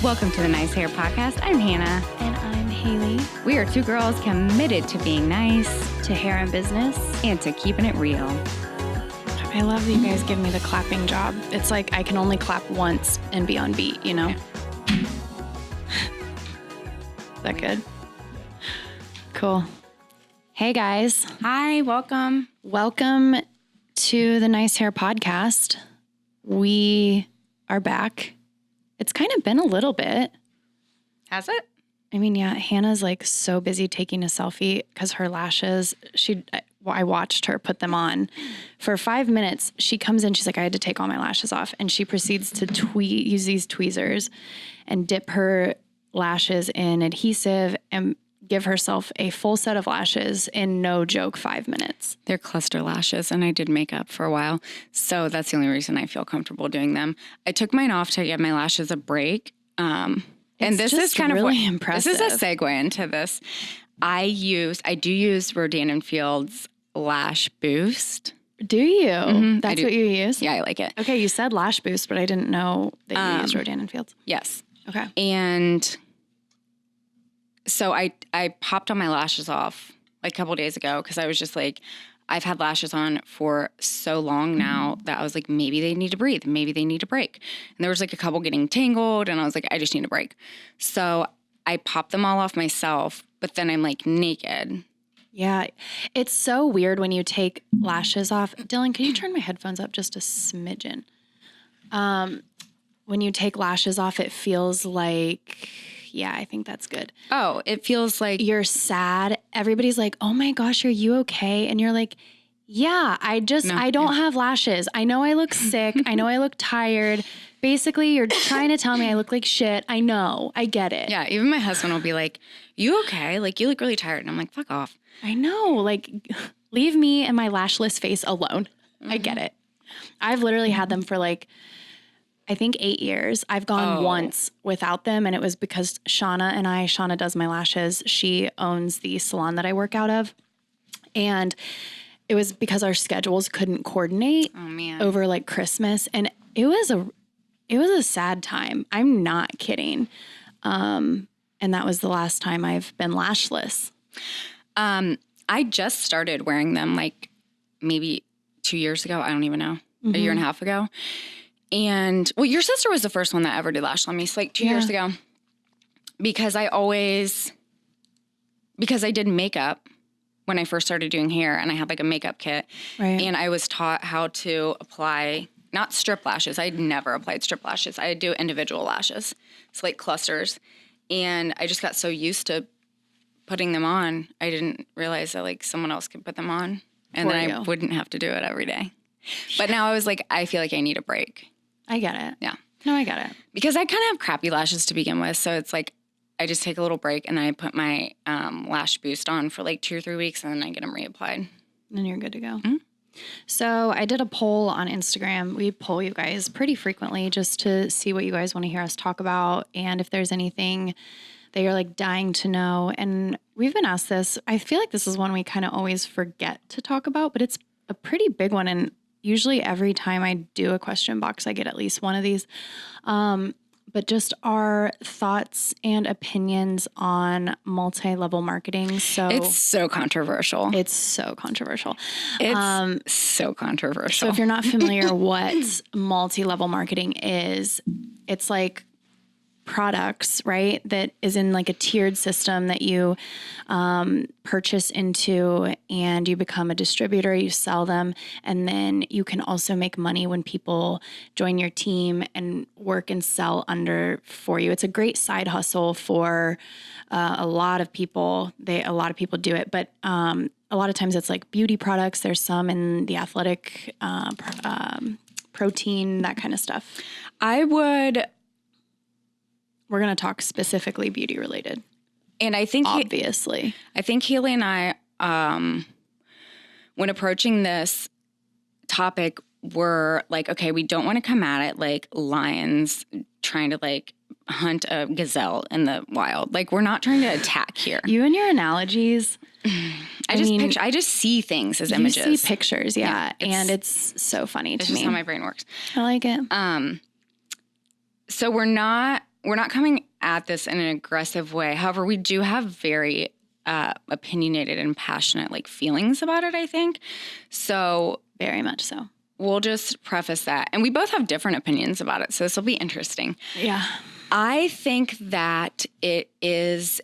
Welcome to the Nice Hair Podcast. I'm Hannah. And I'm Haley. We are two girls committed to being nice, To hair and business. and to keeping it real. I love that you guys give me the clapping job. It's like I can only clap once and be on beat, you know? Is that good? Cool. Hey guys. Hi, welcome. Welcome to the Nice Hair Podcast. We are back. It's kind of been a little bit. Has it? I mean, yeah, Hannah's like so busy taking a selfie because her lashes, I watched her put them on for 5 minutes. She comes in, she's like, I had to take all my lashes off. And she proceeds to use these tweezers and dip her lashes in adhesive and give herself a full set of lashes in, no joke, 5 minutes. They're cluster lashes, and I did makeup for a while, so that's the only reason I feel comfortable doing them. I took mine off to give my lashes a break, and this is kind really of impressive. This is a segue into this. I do use Rodan & Field's Lash Boost. Do you? Mm-hmm, That's what you use? Yeah, I like it. Okay, you said Lash Boost, but I didn't know that you used Rodan & Fields. Yes. Okay. And so I popped all my lashes off like a couple days ago because I was just like, I've had lashes on for so long now that I was like, maybe they need to breathe. Maybe they need to break. And there was like a couple getting tangled and I was like, I just need a break. So I popped them all off myself, but then I'm like naked. Yeah. It's so weird when you take lashes off. Dylan, can you turn my headphones up just a smidgen? When you take lashes off, it feels like, yeah, I think that's good. Oh, it feels like You're sad. Everybody's like, oh my gosh, are you okay? And you're like, yeah, I don't have lashes. I know I look sick. I know I look tired. Basically, you're trying to tell me I look like shit. I know. I get it. yeah, even my husband will be like, you okay? Like, you look really tired. And I'm like, fuck off. I know. Like, leave me and my lashless face alone. I get it. I've literally had them for like, I think 8 years. I've gone once without them, and it was because Shauna does my lashes. She owns the salon that I work out of. And it was because our schedules couldn't coordinate over like Christmas. And it was a sad time. I'm not kidding. And that was the last time I've been lashless. I just started wearing them like maybe 2 years ago. I don't even know. A year and a half ago. And, well, your sister was the first one that ever did lash on me. So like 2 years ago, because I did makeup when I first started doing hair, and I had like a makeup kit. Right. And I was taught how to apply, not strip lashes. I'd never applied strip lashes. I do individual lashes. It's like clusters. And I just got so used to putting them on, I didn't realize that like someone else could put them on. And then I wouldn't have to do it every day. But now I was like, I feel like I need a break. I get it. Yeah. No, I get it. Because I kind of have crappy lashes to begin with. So it's like I just take a little break and then I put my lash boost on for like 2 or 3 weeks and then I get them reapplied. Then you're good to go. Mm-hmm. So I did a poll on Instagram. We poll you guys pretty frequently just to see what you guys want to hear us talk about and if there's anything that you're like dying to know. And we've been asked this. I feel like this is one we kind of always forget to talk about, but it's a pretty big one. And usually every time I do a question box, I get at least one of these. But just our thoughts and opinions on multi-level marketing. So it's so controversial. It's so controversial. So if you're not familiar what multi-level marketing is, it's like products, right? That is in like a tiered system that you purchase into and you become a distributor, you sell them, and then you can also make money when people join your team and work and sell under for you. It's a great side hustle for a lot of people. A lot of people do it, but a lot of times it's like beauty products. There's some in the athletic protein, that kind of stuff. We're going to talk specifically beauty related. And I think obviously, I think Haley and I, when approaching this topic, were like, okay, we don't want to come at it like lions trying to like hunt a gazelle in the wild. Like, we're not trying to attack here. You and your analogies. I just see things as images. You see pictures, yeah. And it's so funny to me. It's just how my brain works. I like it. So we're not coming at this in an aggressive way. However, we do have very opinionated and passionate like feelings about it, I think. So Very much so. we'll just preface that. And we both have different opinions about it. So this will be interesting. Yeah. I think that it is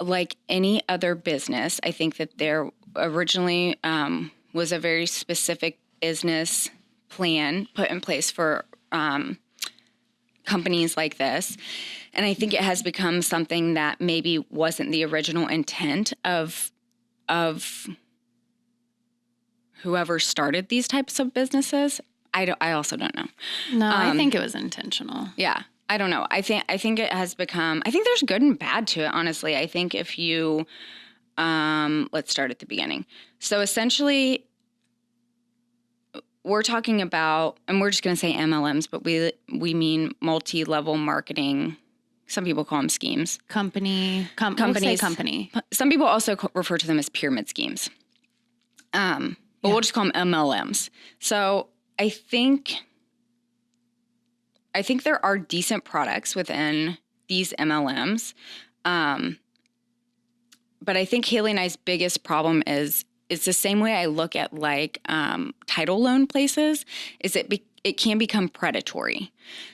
like any other business. I think that there originally was a very specific business plan put in place for companies like this. And I think it has become something that maybe wasn't the original intent of whoever started these types of businesses. I also don't know. No, I think it was intentional. Yeah. I don't know. I think it has become, I think there's good and bad to it, honestly. I think if you, let's start at the beginning. So essentially, we're talking about, and we're just going to say MLMs, but we mean multi-level marketing. Some people call them schemes. Companies. We'll say company. Some people also refer to them as pyramid schemes. But we'll just call them MLMs. So I think there are decent products within these MLMs. But I think Haley and I's biggest problem is it's the same way I look at like title loan places, is it can become predatory.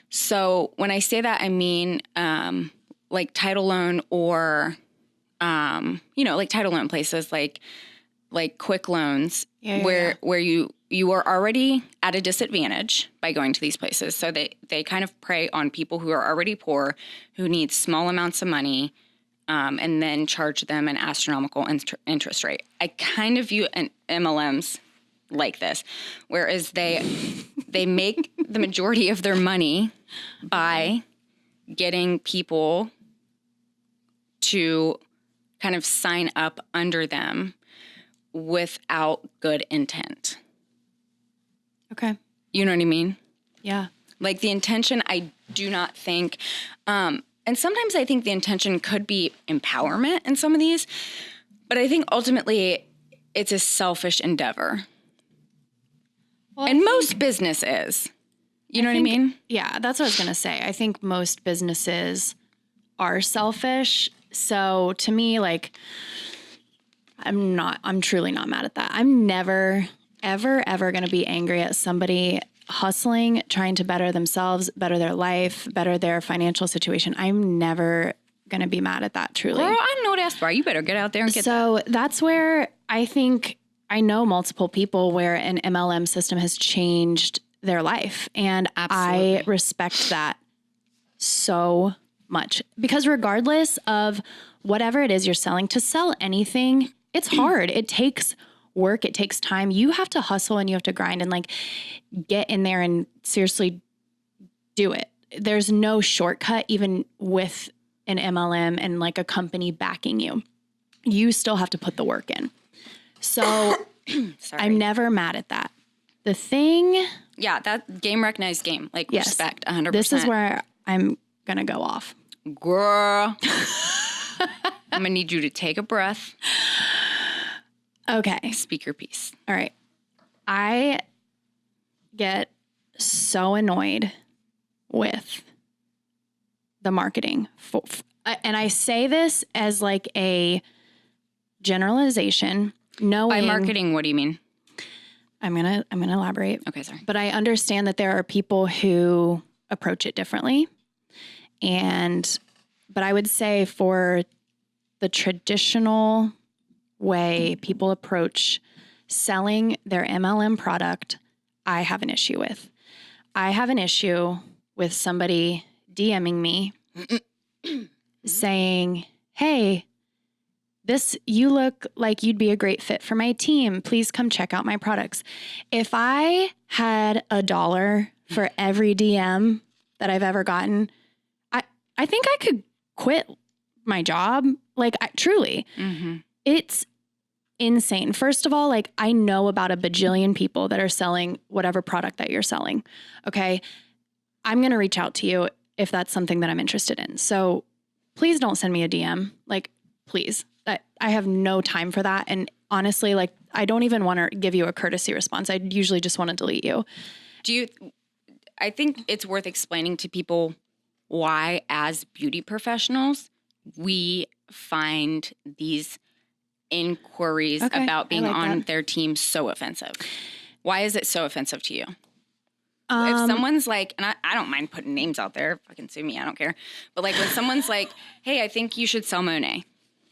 So when I say that, I mean like title loan or, like title loan places like quick loans where you are already at a disadvantage by going to these places. So they kind of prey on people who are already poor, who need small amounts of money, and then charge them an astronomical interest rate. I kind of view MLMs like this, whereas they make the majority of their money by getting people to kind of sign up under them without good intent. Okay. You know what I mean? Yeah. Like the intention, I do not think, and sometimes I think the intention could be empowerment in some of these, but I think ultimately it's a selfish endeavor. Well, and most business is. You know what I mean? Yeah, that's what I was going to say. I think most businesses are selfish. So to me, like, I'm truly not mad at that. I'm never, ever going to be angry at somebody hustling, trying to better themselves, better their life, better their financial situation. I'm never going to be mad at that, truly. Girl, I know that's right. You better get out there and get So that's where I think I know multiple people where an MLM system has changed their life. And Absolutely. I respect that so much, because regardless of whatever it is you're selling, to sell anything, it's hard. It takes work. It takes time. You have to hustle and you have to grind and like get in there and seriously do it. There's no shortcut, even with an MLM and like a company backing you. You still have to put the work in. So I'm never mad at that. The thing. Yeah, that game recognized game. Like Yes. respect, 100%. This is where I'm going to go off. Girl. I'm going to need you to take a breath. Okay. Speak your piece. All right. I get so annoyed with the marketing. And I say this as like a generalization. By marketing, what do you mean? I'm gonna elaborate. Okay, sorry. But I understand that there are people who approach it differently. But I would say for the traditional way people approach selling their MLM product, I have an issue with. I have an issue with somebody DMing me saying, "Hey, you look like you'd be a great fit for my team. Please come check out my products." If I had $1 for every DM that I've ever gotten, I think I could quit my job. Like, truly, It's insane. First of all, like, I know about a bajillion people that are selling whatever product that you're selling. Okay. I'm going to reach out to you if that's something that I'm interested in. So please don't send me a DM. Like, please. I have no time for that. And honestly, like, I don't even want to give you a courtesy response. I usually just want to delete you. I think it's worth explaining to people why, as beauty professionals, we find these inquiries Okay, about being I like on that. their team so offensive. Why is it so offensive to you? If someone's like, and I don't mind putting names out there, fucking sue me, I don't care. But like when someone's like, hey, I think you should sell Monet.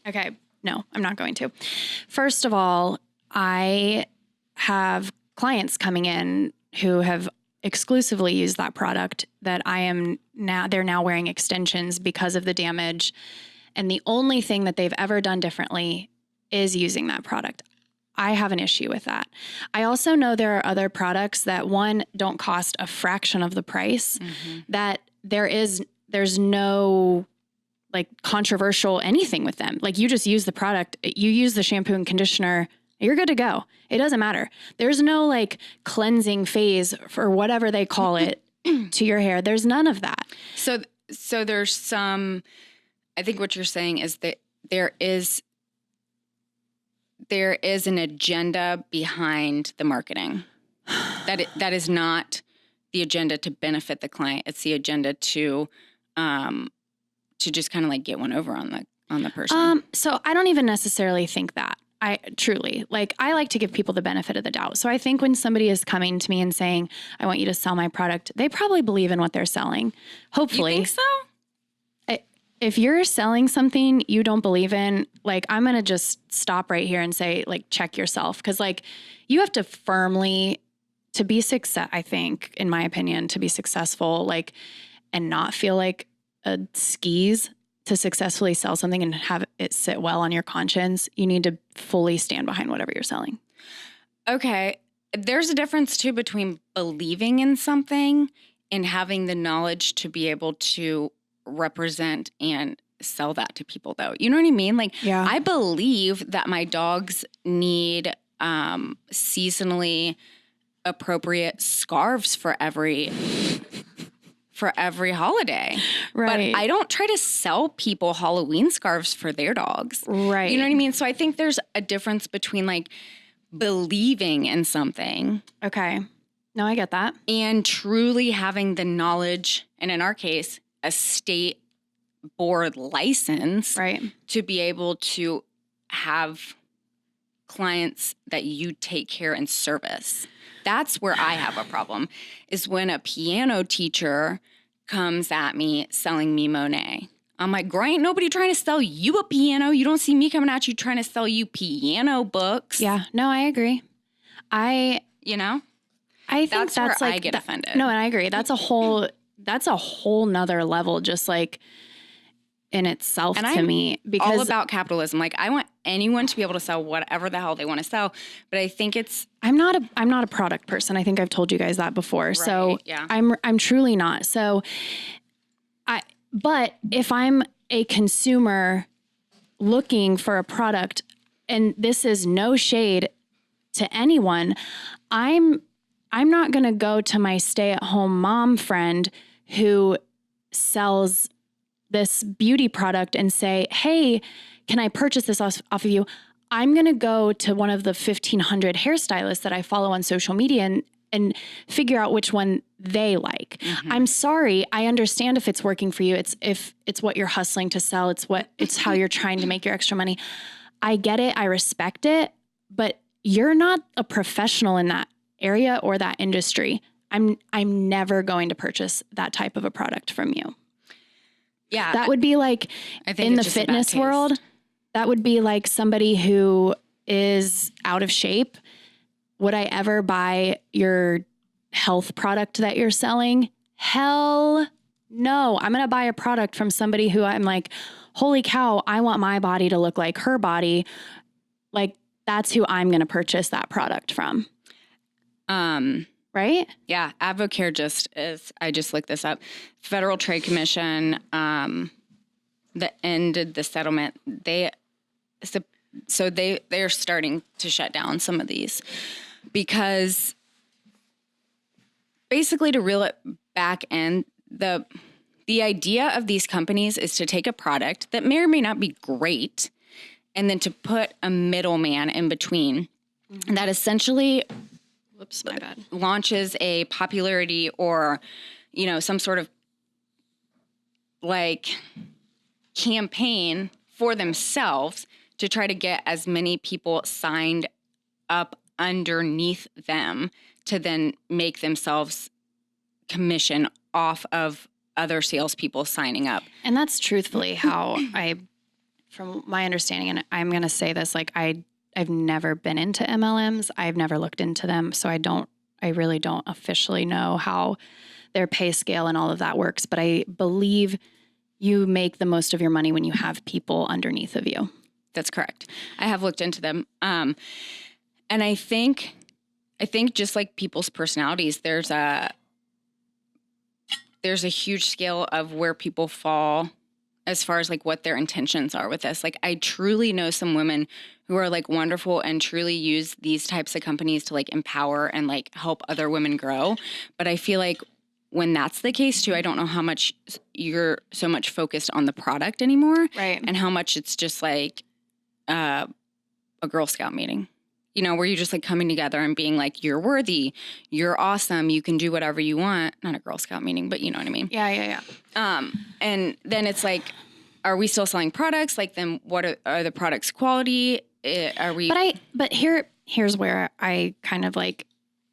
Okay. No, I'm not going to. First of all, I have clients coming in who have exclusively used that product that they're now wearing extensions because of the damage. And the only thing that they've ever done differently is using that product. I have an issue with that. I also know there are other products that, one, don't cost a fraction of the price, that there's no like controversial anything with them. Like you just use the product, you use the shampoo and conditioner, you're good to go. It doesn't matter. There's no like cleansing phase for whatever they call it to your hair. There's none of that. So there's some, I think what you're saying is that there is an agenda behind the marketing. That is not the agenda to benefit the client. It's the agenda to just kind of like get one over on the person. So I don't even necessarily think that. I like to give people the benefit of the doubt. So I think when somebody is coming to me and saying, I want you to sell my product, they probably believe in what they're selling. Hopefully. You think so? If you're selling something you don't believe in, like I'm going to just stop right here and say, like, check yourself. Cause like you have to firmly to be I think, in my opinion, to be successful, like, and not feel like a skis to successfully sell something and have it sit well on your conscience, you need to fully stand behind whatever you're selling. Okay. There's a difference too between believing in something and having the knowledge to be able to represent and sell that to people though. You know what I mean? Like, Yeah. I believe that my dogs need seasonally appropriate scarves for every holiday. Right. But I don't try to sell people Halloween scarves for their dogs. Right. You know what I mean? So I think there's a difference between like believing in something. Okay. No, I get that. And truly having the knowledge, and in our case, a state board license, right, to be able to have clients that you take care and service. That's where I have a problem, is when a piano teacher comes at me selling me Monet. I'm like, girl, ain't nobody trying to sell you a piano. You don't see me coming at you trying to sell you piano books. Yeah, no, I agree. I think that's where like I get offended. No, and I agree. That's a whole nother level, just like in itself and to me. Because all about capitalism. Like I want anyone to be able to sell whatever the hell they want to sell. But I think I'm not a product person. I think I've told you guys that before. Right, so yeah. I'm truly not. So but if I'm a consumer looking for a product, and this is no shade to anyone, I'm not going to go to my stay-at-home mom friend who sells this beauty product and say, hey, can I purchase this off of you? I'm going to go to one of the 1,500 hairstylists that I follow on social media and figure out which one they like. Mm-hmm. I'm sorry. I understand if it's working for you. If it's what you're hustling to sell. It's how you're trying to make your extra money. I get it. I respect it, but you're not a professional in that area or that industry. I'm never going to purchase that type of a product from you. Yeah. That would be like in the fitness world, that would be like somebody who is out of shape. Would I ever buy your health product that you're selling? Hell no. I'm going to buy a product from somebody who I'm like, holy cow, I want my body to look like her body. Like that's who I'm going to purchase that product from. Right? Yeah. AdvoCare I just looked this up. Federal Trade Commission, that ended the settlement. They're starting to shut down some of these because basically to reel it back in, the idea of these companies is to take a product that may or may not be great and then to put a middleman in between that essentially launches a popularity or, some sort of like campaign for themselves to try to get as many people signed up underneath them to then make themselves commission off of other salespeople signing up. And that's truthfully how from my understanding, and I'm going to say this, like I've never been into MLMs. I've never looked into them. So I really don't officially know how their pay scale and all of that works. But I believe you make the most of your money when you have people underneath of you. That's correct. I have looked into them. And I think just like people's personalities, there's a huge scale of where people fall as far as like what their intentions are with this. Like I truly know some women who are like wonderful and truly use these types of companies to like empower and like help other women grow. But I feel like when that's the case too, I don't know how much you're so much focused on the product anymore. Right. And how much it's just like a Girl Scout meeting, you know, where you're just like coming together and being like, you're worthy, you're awesome, you can do whatever you want. Not a Girl Scout meeting, but you know what I mean? Yeah. And then it's like, are we still selling products? Like, then what are the products' quality? Are we? But here's where I kind of like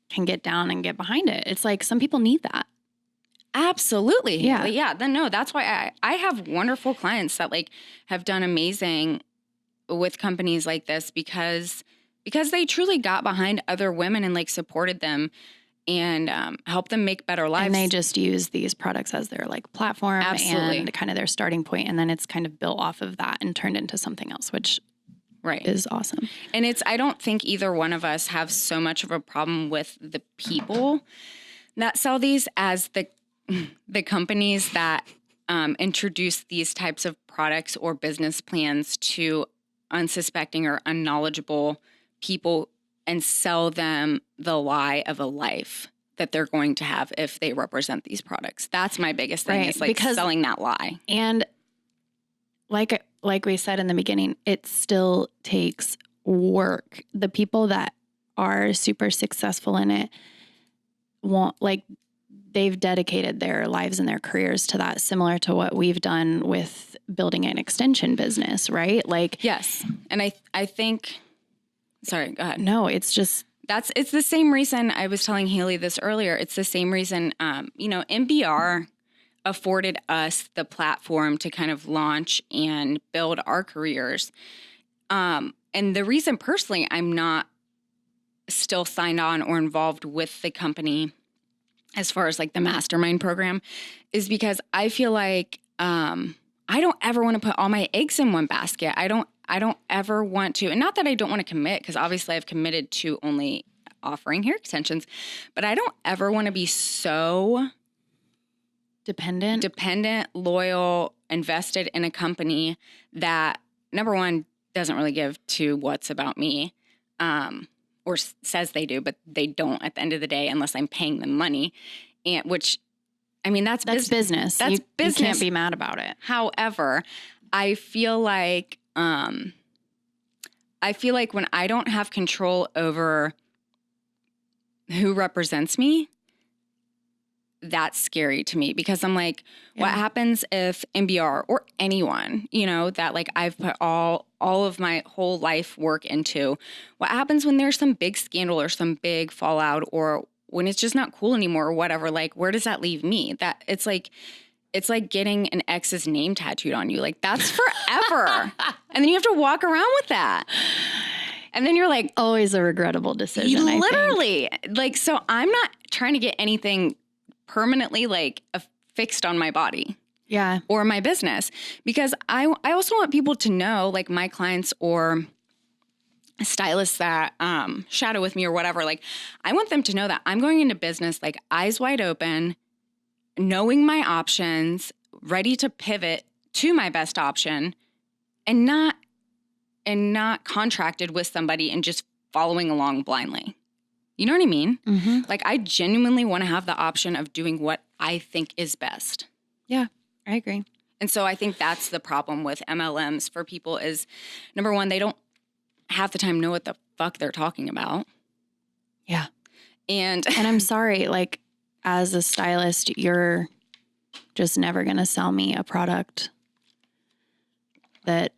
can get down and get behind it. It's like some people need that. Absolutely. Yeah. Yeah. Then no, that's why I have wonderful clients that like have done amazing with companies like this because they truly got behind other women and like supported them and helped them make better lives. And they just use these products as their like platform and kind of their starting point. And then it's kind of built off of that and turned into something else, which is awesome. And I don't think either one of us have so much of a problem with the people that sell these as the companies that introduce these types of products or business plans to unsuspecting or unknowledgeable people and sell them the lie of a life that they're going to have if they represent these products. That's my biggest thing is like selling that lie. And like we said in the beginning, it still takes work. The people that are super successful in it they've dedicated their lives and their careers to that, similar to what we've done with building an extension business, right? Like, yes. And I think, sorry, go ahead. No, it's just, it's the same reason I was telling Haley this earlier. It's the same reason, MBR afforded us the platform to kind of launch and build our careers. And the reason personally I'm not still signed on or involved with the company as far as like the mastermind program is because I feel like I don't ever want to put all my eggs in one basket. I don't ever want to, and not that I don't want to commit, because obviously I've committed to only offering hair extensions, but I don't ever want to be so dependent, loyal, invested in a company that, number one, doesn't really give to what's about me, or says they do, but they don't at the end of the day unless I'm paying them money, and which, I mean, that's business. That's business. You can't be mad about it. However, I feel like when I don't have control over who represents me, that's scary to me, because I'm like, what happens if MBR or anyone, that like I've put all of my whole life work into, what happens when there's some big scandal or some big fallout, or when it's just not cool anymore or whatever? Like, where does that leave me? That it's like getting an ex's name tattooed on you. Like, that's forever. And then you have to walk around with that. And then you're like, always a regrettable decision. Literally. Like, so I'm not trying to get anything permanently like fixed on my body. Yeah. Or my business, because I also want people to know, like my clients or stylists that shadow with me or whatever, like I want them to know that I'm going into business like eyes wide open, knowing my options, ready to pivot to my best option, and not contracted with somebody and just following along blindly. You know what I mean? Mm-hmm. Like, I genuinely want to have the option of doing what I think is best. Yeah, I agree. And so I think that's the problem with MLMs for people is, number one, they don't half the time know what the fuck they're talking about. Yeah. And I'm sorry, like, as a stylist, you're just never going to sell me a product that,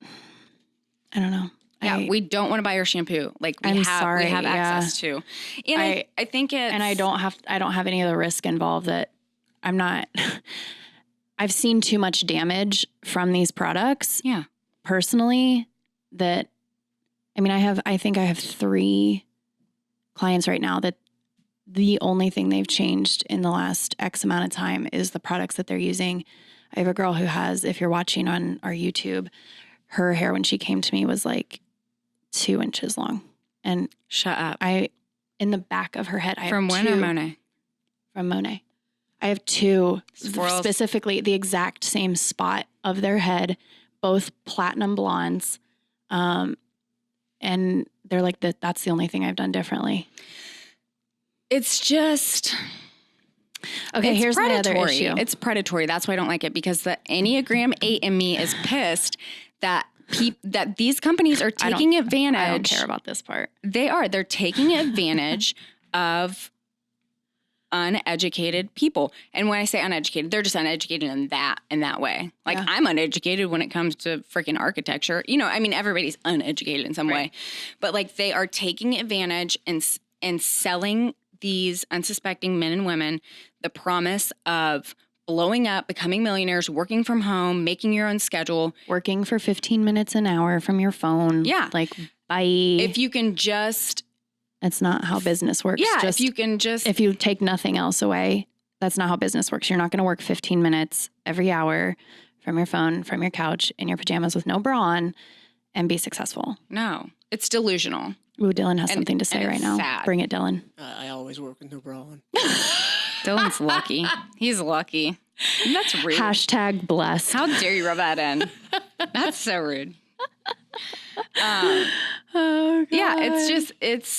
I don't know. Yeah, we don't want to buy your shampoo. Like we have access to. And I think it's, and I don't have any of the risk involved that I'm not, I've seen too much damage from these products. Yeah. Personally, that, I mean, I think I have 3 clients right now that the only thing they've changed in the last X amount of time is the products that they're using. I have a girl who has, if you're watching on our YouTube, her hair when she came to me was like 2 inches long. And shut up. In the back of her head, I from have when 2. or Monet? From Monet. I have 2, Swirls. specifically the exact same spot of their head, both platinum blondes. And they're like, that's the only thing I've done differently. It's just... Okay, it's here's predatory. my other issue. It's predatory. That's why I don't like it, because the Enneagram 8 in me is pissed that that these companies are taking advantage. I don't care about this part. They are. They're taking advantage of uneducated people. And when I say uneducated, they're just uneducated in that way. Like I'm uneducated when it comes to freaking architecture. You know, I mean, everybody's uneducated in some way. But like they are taking advantage and selling these unsuspecting men and women the promise of blowing up, becoming millionaires, working from home, making your own schedule. Working for 15 minutes an hour from your phone. Yeah. Like, bye. If you can just... That's not how business works. Yeah, if you can just... If you take nothing else away, that's not how business works. You're not going to work 15 minutes every hour from your phone, from your couch, in your pajamas with no bra on and be successful. No, it's delusional. Ooh, Dylan has something to say right now. Sad. Bring it, Dylan. I always work with no bra on. Dylan's lucky. He's lucky. That's rude. Hashtag blessed. How dare you rub that in? That's so rude. Oh, God. Yeah, it's just, it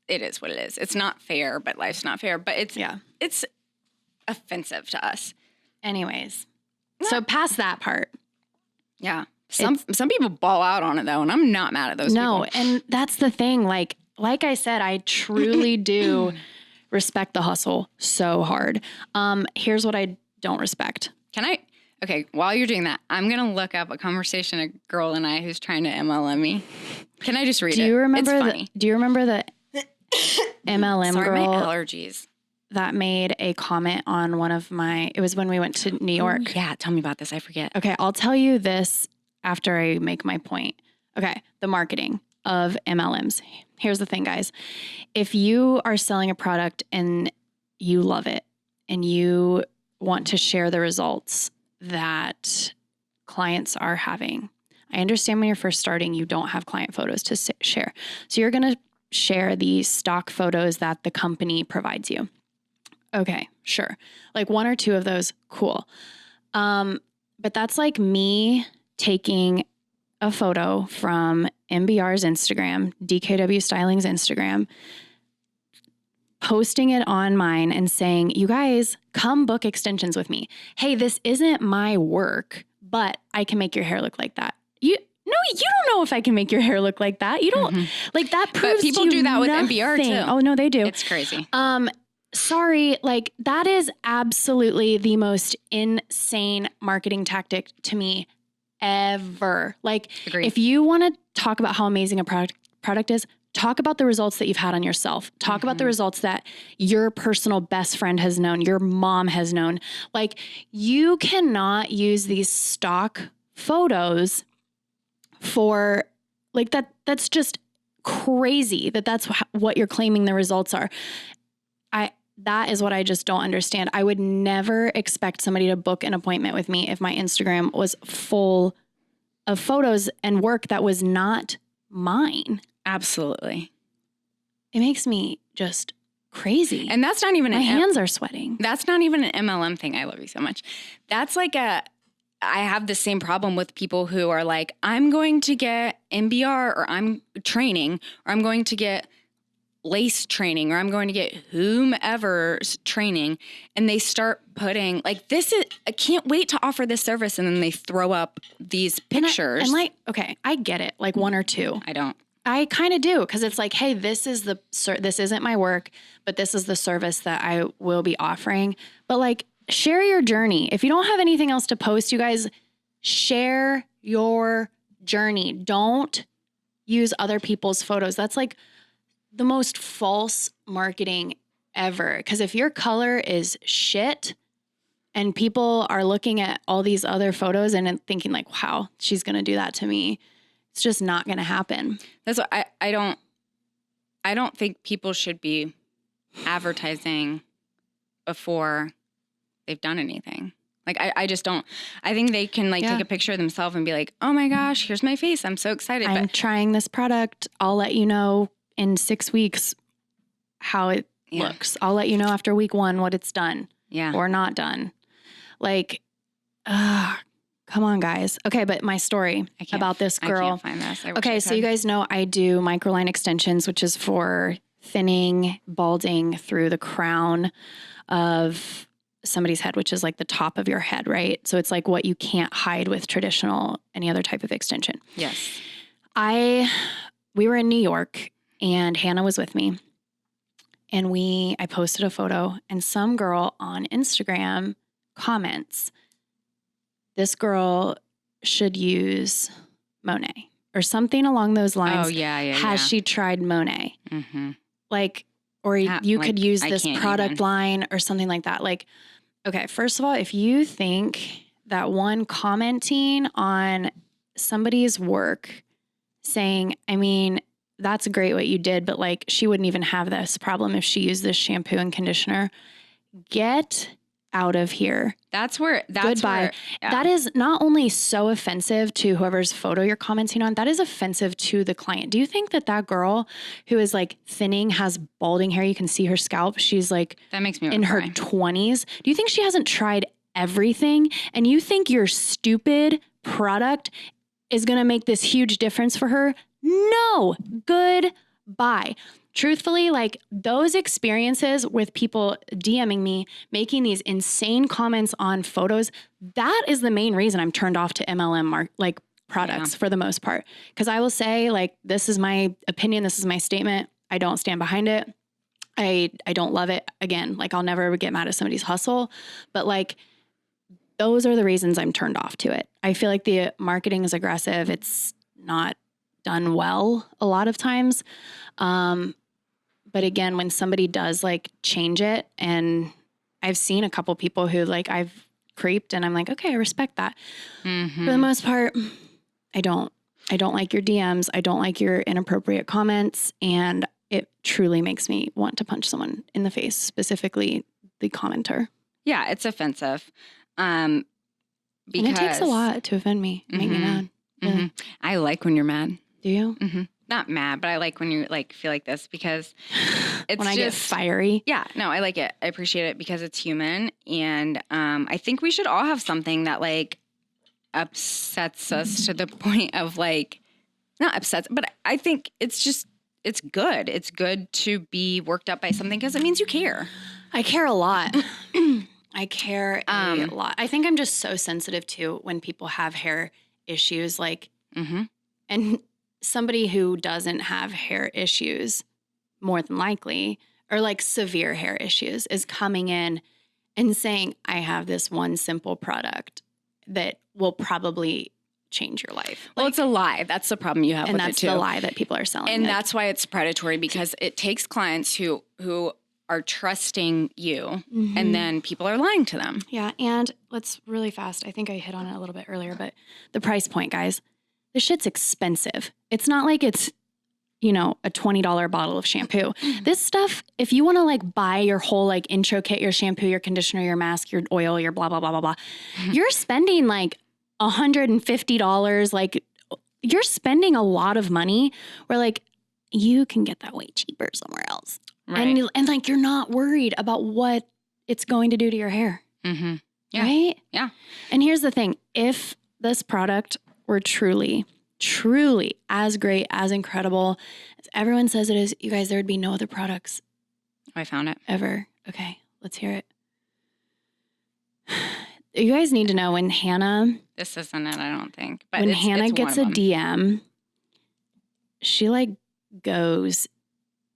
is what it is. It's not fair, but life's not fair. But it's offensive to us. Anyways, so past that part. Yeah. Some people ball out on it though, and I'm not mad at those people. No, and that's the thing. Like I said, I truly do respect the hustle so hard. Here's what I don't respect. Okay, while you're doing that, I'm going to look up a conversation a girl and I who's trying to MLM me. Can I just read it? Do you remember it's funny. Do you remember the MLM Sorry, girl my allergies. that made a comment on one of my, it was when we went to New York. Yeah, tell me about this. I forget. Okay, I'll tell you this after I make my point. Okay, the marketing of MLMs. Here's the thing, guys. If you are selling a product and you love it and you want to share the results that clients are having, I understand when you're first starting, you don't have client photos to share. So you're going to share the stock photos that the company provides you. Okay, sure. Like 1 or 2 of those, cool. But that's like me taking a photo from MBR's Instagram, DKW Styling's Instagram, posting it on mine and saying, you guys, come book extensions with me. Hey, this isn't my work, but I can make your hair look like that. You don't know if I can make your hair look like that. You don't like that proves But people to you do that with nothing. MBR too. Oh no, they do. It's crazy. Sorry, like that is absolutely the most insane marketing tactic to me ever. Like Agreed. if you want to talk about how amazing a product is, talk about the results that you've had on yourself. Talk about the results that your personal best friend has known, your mom has known. Like you cannot use these stock photos for like that. That's just crazy that's what you're claiming the results are. That is what I just don't understand. I would never expect somebody to book an appointment with me if my Instagram was full of photos and work that was not mine. Absolutely. It makes me just crazy. And that's not even my hands are sweating. That's not even an MLM thing. I love you so much. That's like I have the same problem with people who are like, I'm going to get MBR or I'm training or I'm going to get lace training or I'm going to get whomever's training, and they start putting like I can't wait to offer this service, and then they throw up these pictures. And like, okay, I get it, like 1 or 2. I don't. I kind of do, because it's like, hey, this isn't my work, but this is the service that I will be offering. But like, share your journey. If you don't have anything else to post, you guys, share your journey. Don't use other people's photos. That's like the most false marketing ever. Because if your color is shit and people are looking at all these other photos and thinking like, wow, she's going to do that to me, it's just not going to happen. That's what I don't think people should be advertising before they've done anything. Like, I just don't. I think they can like take a picture of themselves and be like, oh my gosh, here's my face. I'm so excited. I'm trying this product. I'll let you know in 6 weeks how it looks. I'll let you know after week 1 what it's done or not done. Like, come on, guys. Okay, but my story about this girl. I can't find this. Okay, so you guys know I do microline extensions, which is for thinning, balding through the crown of somebody's head, which is like the top of your head, right? So it's like what you can't hide with traditional, any other type of extension. Yes. We were in New York and Hannah was with me, and I posted a photo, and some girl on Instagram comments, this girl should use Monet or something along those lines. Oh, yeah. Has she tried Monet? Mm-hmm. Like, or you could use this product line or something like that. Like, okay, first of all, if you think that one commenting on somebody's work saying, I mean, that's great what you did, but like, she wouldn't even have this problem if she used this shampoo and conditioner, get out of here. Goodbye. That is not only so offensive to whoever's photo you're commenting on, that is offensive to the client. Do you think that girl who is like thinning, has balding hair, you can see her scalp, she's like that makes me in her 20s. Do you think she hasn't tried everything? And you think your stupid product is going to make this huge difference for her? No. Goodbye. Truthfully, like those experiences with people DMing me, making these insane comments on photos, that is the main reason I'm turned off to MLM products for the most part. Because I will say, like, this is my opinion, this is my statement. I don't stand behind it. I don't love it. Again, like I'll never get mad at somebody's hustle, but like those are the reasons I'm turned off to it. I feel like the marketing is aggressive. It's not done well a lot of times. But again, when somebody does like change it, and I've seen a couple people who like I've creeped and I'm like, okay, I respect that. Mm-hmm. For the most part, I don't like your DMs. I don't like your inappropriate comments. And it truly makes me want to punch someone in the face, specifically the commenter. Yeah, it's offensive. And it takes a lot to offend me, make me mad. Mm-hmm. I like when you're mad. Do you? Mm-hmm. Not mad, but I like when you like feel like this because it's when I get fiery. Yeah, no, I like it. I appreciate it because it's human, and I think we should all have something that like upsets us to the point of like not upsets, but I think it's good. It's good to be worked up by something because it means you care. I care a lot. I care a lot. I think I'm just so sensitive to when people have hair issues, like, and somebody who doesn't have hair issues, more than likely, or like severe hair issues, is coming in and saying, I have this one simple product that will probably change your life. Well, it's a lie. That's the problem you have with it too. And that's the lie that people are selling. And that's why it's predatory, because it takes clients who are trusting you, and then people are lying to them. Yeah, and let's really fast. I think I hit on it a little bit earlier, but the price point, guys. This shit's expensive. It's not like it's, a $20 bottle of shampoo. This stuff, if you want to like buy your whole like intro kit, your shampoo, your conditioner, your mask, your oil, your blah, blah, blah, blah, blah, you're spending like $150. Like you're spending a lot of money where like you can get that way cheaper somewhere else. Right. And like, you're not worried about what it's going to do to your hair. Mm-hmm. Yeah. Right? Yeah. And here's the thing. If this product were truly as great, as incredible as everyone says it is, you guys, there would be no other products. I found it. Ever. Okay, let's hear it. You guys need to know when Hannah... This isn't it, I don't think. But when Hannah gets a DM, she like goes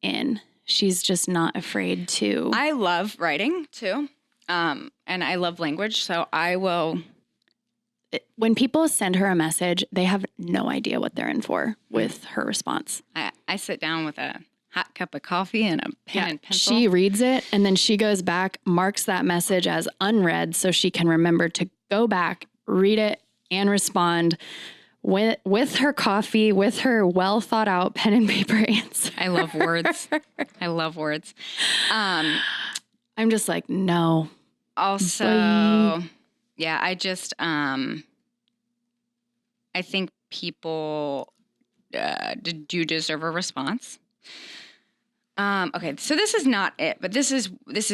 in. She's just not afraid to. I love writing too. And I love language. So I will. When people send her a message, they have no idea what they're in for with her response. I sit down with a hot cup of coffee and a pen and pencil. She reads it and then she goes back, marks that message as unread so she can remember to go back, read it, and respond with her coffee, with her well thought out pen and paper answer. I love words. I love words. I'm just like, no. Also, Bye. yeah, I just, I think people do deserve a response. Okay, so this is not it, but this is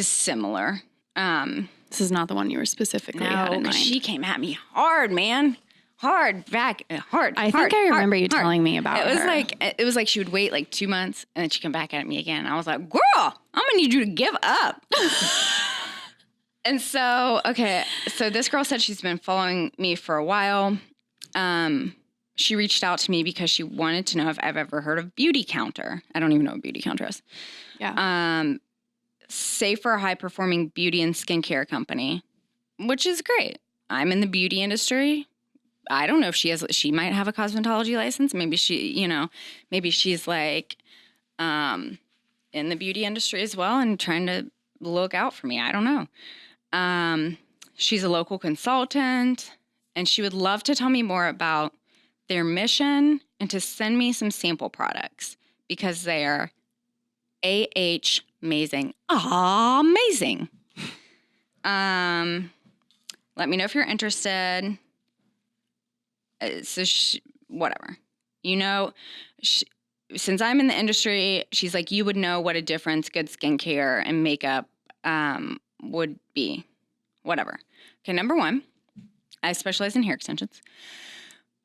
similar. This is not the one you were specifically had in mind. She came at me hard, man. Hard, back, hard. I think I remember you telling me about her. It was like she would wait like 2 months and then she'd come back at me again. I was like, girl, I'm gonna need you to give up. And so, okay, so this girl said she's been following me for a while. She reached out to me because she wanted to know if I've ever heard of Beautycounter. I don't even know what Beautycounter is. Yeah. Safer, high-performing beauty and skincare company, which is great. I'm in the beauty industry. I don't know if she might have a cosmetology license. Maybe she's like in the beauty industry as well and trying to look out for me. I don't know. She's a local consultant and she would love to tell me more about their mission and to send me some sample products because they're amazing. Amazing. Let me know if you're interested. Whatever. Since I'm in the industry, she's like, you would know what a difference good skincare and makeup would be. Whatever. Okay, number 1, I specialize in hair extensions.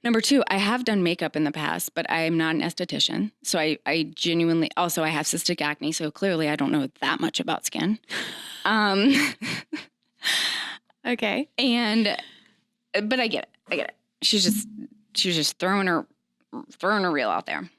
Number 2, I have done makeup in the past, but I am not an esthetician. So I genuinely, also I have cystic acne, so clearly I don't know that much about skin. Okay. But I get it. She was just throwing her reel out there.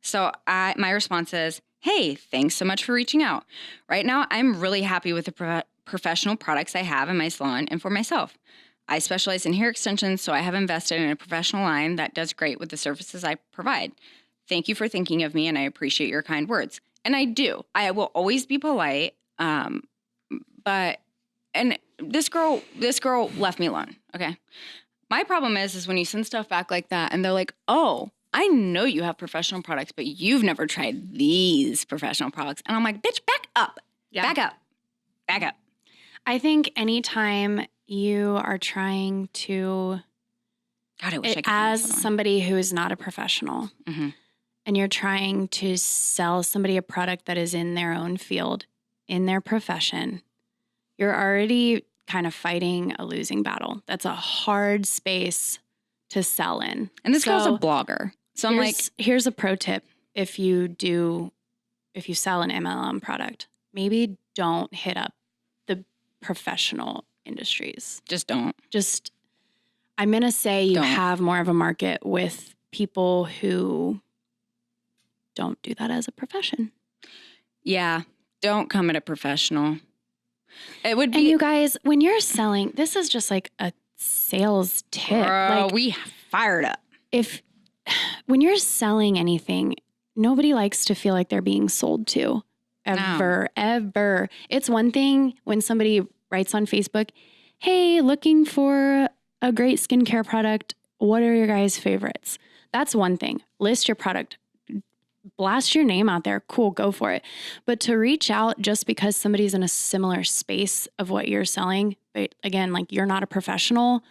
So my response is, hey, thanks so much for reaching out. Right now, I'm really happy with the professional products I have in my salon and for myself. I specialize in hair extensions, so I have invested in a professional line that does great with the services I provide. Thank you for thinking of me, and I appreciate your kind words. And I do. I will always be polite, but this girl left me alone, okay? My problem is when you send stuff back like that and they're like, oh, I know you have professional products, but you've never tried these professional products. And I'm like, bitch, back up. Yeah. Back up. I think anytime you are trying to, God, I wish I could as somebody who is not a professional, mm-hmm. and you're trying to sell somebody a product that is in their own field, in their profession, you're already kind of fighting a losing battle. That's a hard space to sell in. And this girl's a blogger. So I'm like, here's a pro tip. If you sell an MLM product, maybe don't hit up the professional industries. Just don't. I'm going to say you have more of a market with people who don't do that as a profession. Yeah. Don't come at a professional. It would be. And you guys, when you're selling, this is just like a sales tip. Like, we fired up. When you're selling anything, nobody likes to feel like they're being sold to. Ever. It's one thing when somebody writes on Facebook, hey, looking for a great skincare product. What are your guys' favorites? That's one thing. List your product. Blast your name out there. Cool, go for it. But to reach out just because somebody's in a similar space of what you're selling, but again, like you're not a professional,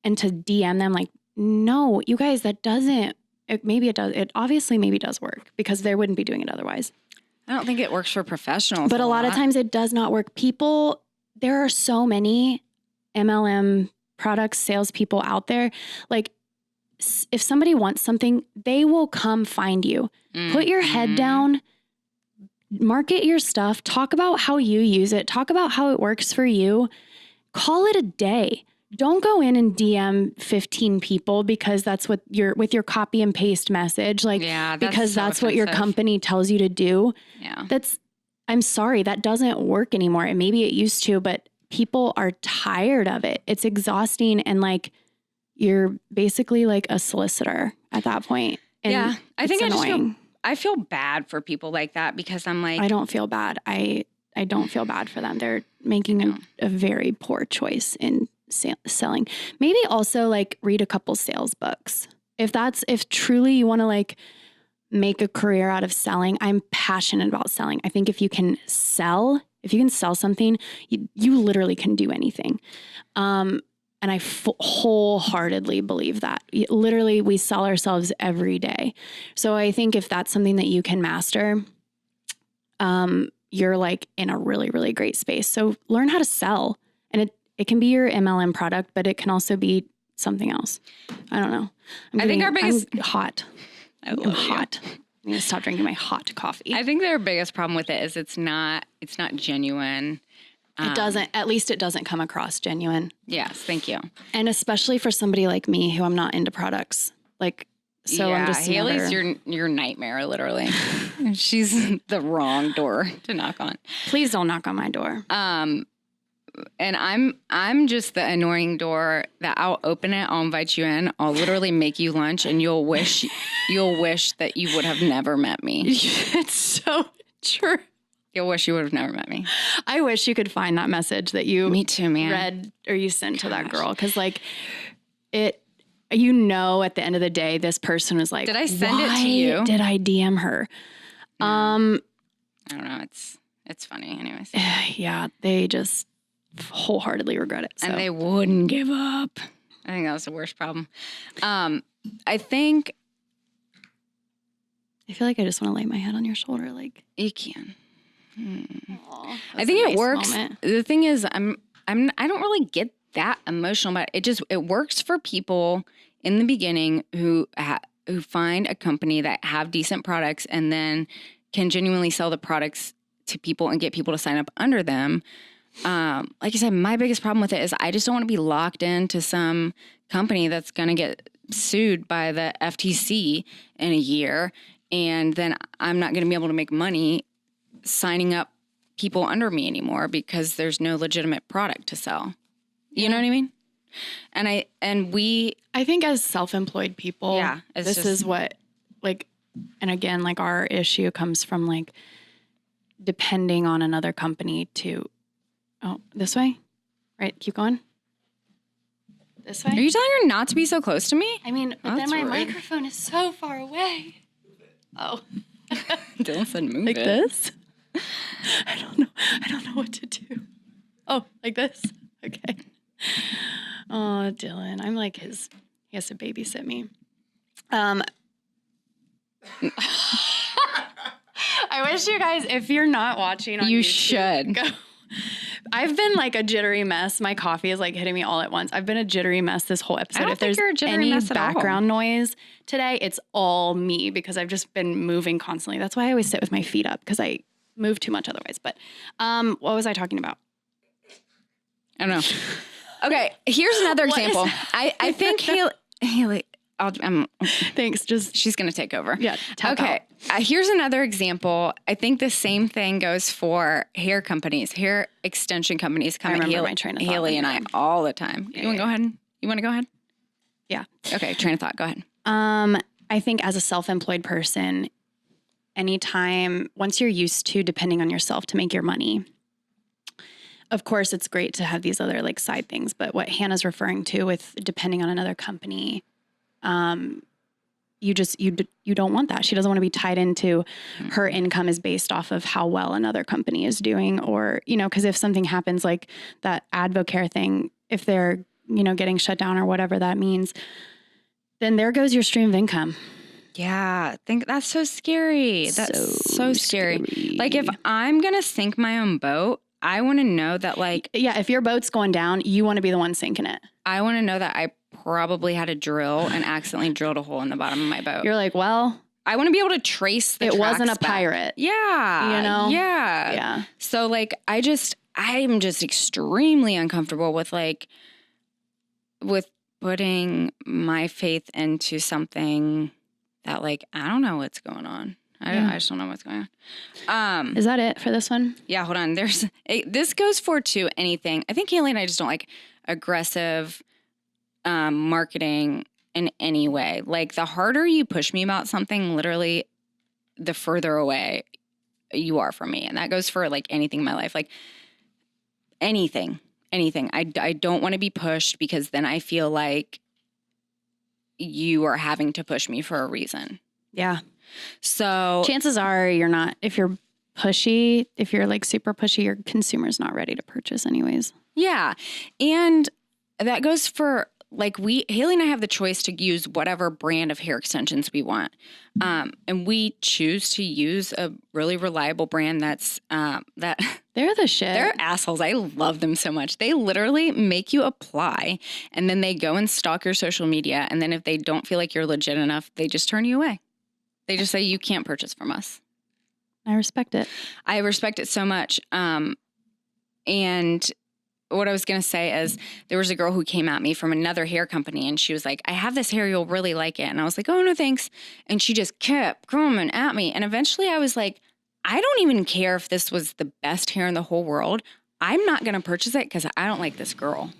and to DM them like, no, you guys, that doesn't, it obviously maybe does work because they wouldn't be doing it otherwise. I don't think it works for professionals. But a lot of times it does not work. There are so many MLM products, salespeople out there. Like if somebody wants something, they will come find you. Mm-hmm. Put your head down, market your stuff, talk about how you use it, talk about how it works for you. Call it a day. don't go in and DM 15 people because that's what with your copy and paste message. Like, Yeah, that's because so that's what your offensive. company tells you to do. Yeah. I'm sorry, that doesn't work anymore. And maybe it used to, but people are tired of it. It's exhausting. And like, you're basically like a solicitor at that point. And yeah. I think annoying. I feel bad for people like that because I'm like, I don't feel bad. I don't feel bad for them. They're making a very poor choice in selling. Maybe also like read a couple sales books. If truly you want to like make a career out of selling, I'm passionate about selling. I think if you can sell something, you literally can do anything. And I wholeheartedly believe that. Literally, we sell ourselves every day. So I think if that's something that you can master, you're like in a really, really great space. So learn how to sell. And it can be your MLM product, but it can also be something else. I don't know. I'm hot. I'm hot. I'm going to stop drinking my hot coffee. I think their biggest problem with it is it's not genuine. At least it doesn't come across genuine. Yes. Thank you. And especially for somebody like me who I'm not into products. Like, so I'm just Haley's your nightmare, literally. She's the wrong door to knock on. Please don't knock on my door. And I'm just the annoying door that I'll open it, I'll invite you in, I'll literally make you lunch, and you'll wish that you would have never met me. It's so true. You'll wish you would have never met me. I wish you could find that message that you Me too, man. read or you sent to that girl. Because like at the end of the day, this person was like, did I send it to you? Did I DM her? I don't know. It's funny anyways. Yeah, they just wholeheartedly regret it. So. And they wouldn't give up. I think that was the worst problem. I think I feel like I just want to lay my head on your shoulder. Like you can. Aww, I think it nice works. Moment. The thing is, I don't really get that emotional, but it works for people in the beginning who find a company that have decent products and then can genuinely sell the products to people and get people to sign up under them. Like I said, my biggest problem with it is I just don't want to be locked into some company that's going to get sued by the FTC in a year. And then I'm not going to be able to make money signing up people under me anymore because there's no legitimate product to sell. You know what I mean? And I think as self-employed people, this is what like, and again, like our issue comes from like depending on another company to, this way, right? Keep going. This way. Are you telling her not to be so close to me? I mean, but then That's my rude. microphone is so far away. Oh. Dylan said move Like it. this? I don't know what to do. Oh, like this? Okay. Oh, Dylan. I'm like he has to babysit me. I wish you guys, if you're not watching on You YouTube, should. go. I've been like a jittery mess. My coffee is like hitting me all at once. I've been a jittery mess this whole episode. I don't if think there's you're a jittery any mess at all. background noise today, it's all me because I've just been moving constantly. That's why I always sit with my feet up because I move too much otherwise. But what was I talking about? I don't know. Okay, here's another example. I think Haley Thanks. she's going to take over. Yeah. Tap Okay. Here's another example. I think the same thing goes for hair companies, hair extension companies come at remember my train of thought Haley when and you I all the time. You want to go ahead? You want to go ahead? Yeah. Okay. Train of thought. Go ahead. I think as a self-employed person, once you're used to depending on yourself to make your money, of course, it's great to have these other like side things. But what Hannah's referring to with depending on another company, you don't want that. She doesn't want to be tied into her income is based off of how well another company is doing, or, because if something happens like that AdvoCare thing, if they're, getting shut down or whatever that means, then there goes your stream of income. Yeah. I think that's so scary. That's so scary. Like if I'm going to sink my own boat, I want to know that like, yeah, if your boat's going down, you want to be the one sinking it. I want to know that I probably had a drill and accidentally drilled a hole in the bottom of my boat. You're like, well, I want to be able to trace the it wasn't a tracks back. pirate. Yeah. Yeah. Yeah. So like, I'm just extremely uncomfortable with like with putting my faith into something that, like, I don't know what's going on. I just don't know what's going on. Is that it for this one? Yeah, hold on. This goes for to anything. I think Haley and I just don't like aggressive marketing in any way. Like, the harder you push me about something, literally, the further away you are from me. And that goes for, like, anything in my life. Like, anything. I don't want to be pushed, because then I feel like you are having to push me for a reason. Yeah. So Chances are you're not, if you're pushy, if you're like super pushy, your consumer's not ready to purchase anyways. yeah. And that goes for, like, Haley and I have the choice to use whatever brand of hair extensions we want. And we choose to use a really reliable brand that's, that They're the shit. they're assholes. I love them so much. They literally make you apply, and then they go and stalk your social media. And then if they don't feel like you're legit enough, they just turn you away. They just say, you can't purchase from us. I respect it. I respect it so much. And what I was going to say is, there was a girl who came at me from another hair company, and she was like, I have this hair, you'll really like it. And I was like, oh, no, thanks. And she just kept coming at me. And eventually I was like, I don't even care if this was the best hair in the whole world. I'm not going to purchase it because I don't like this girl.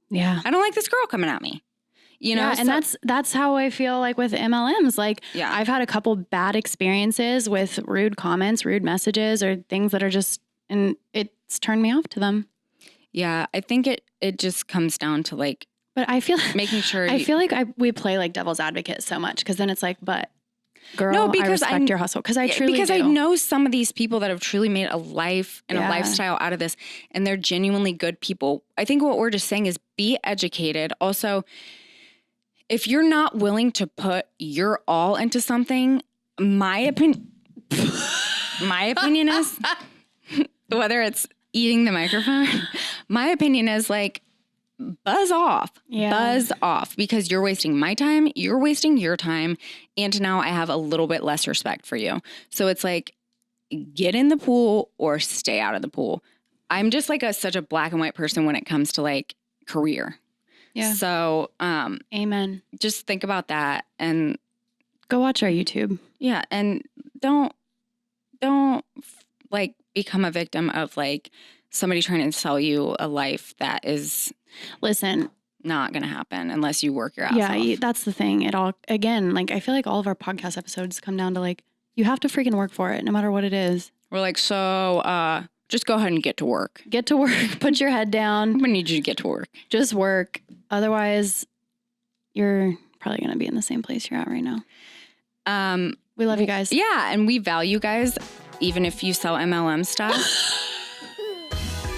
Yeah. I don't like this girl coming at me. You know, Yeah, and that's how I feel like with MLMs. Like, Yeah. I've had a couple bad experiences with rude comments, rude messages, or things that are just, and it's turned me off to them. Yeah, I think it just comes down to, like, But I feel making sure. I feel like we play like devil's advocate so much, because then it's like, but girl, No, I because respect your hustle, because I truly because do. I know some of these people that have truly made a life and Yeah. a lifestyle out of this, and they're genuinely good people. I think what we're just saying is be educated. Also, if you're not willing to put your all into something, my opinion is, whether it's eating the microphone, my opinion is, like, buzz off. Yeah. Buzz off, because you're wasting my time, you're wasting your time, and now I have a little bit less respect for you. So it's like, get in the pool or stay out of the pool. I'm just like such a black and white person when it comes to, like, career. Yeah. So Amen. just think about that, and Go watch our YouTube. yeah, and don't like become a victim of, like, somebody trying to sell you a life that is Listen, not going to happen unless you work your ass yeah, off. that's the thing. It all, again, like, I feel like all of our podcast episodes come down to, like, you have to freaking work for it, no matter what it is. We're like, so just go ahead and get to work. Get to work, put your head down, I'm going to need you to get to work. just work. Otherwise, you're probably going to be in the same place you're at right now. We love you guys. Yeah, and we value guys, even if you sell MLM stuff.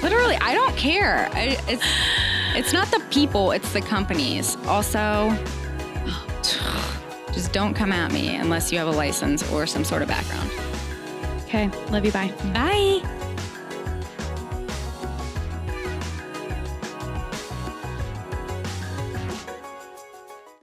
Literally, I don't care. It's not the people, it's the companies. Also, just don't come at me unless you have a license or some sort of background. Okay. Love you. Bye. Bye.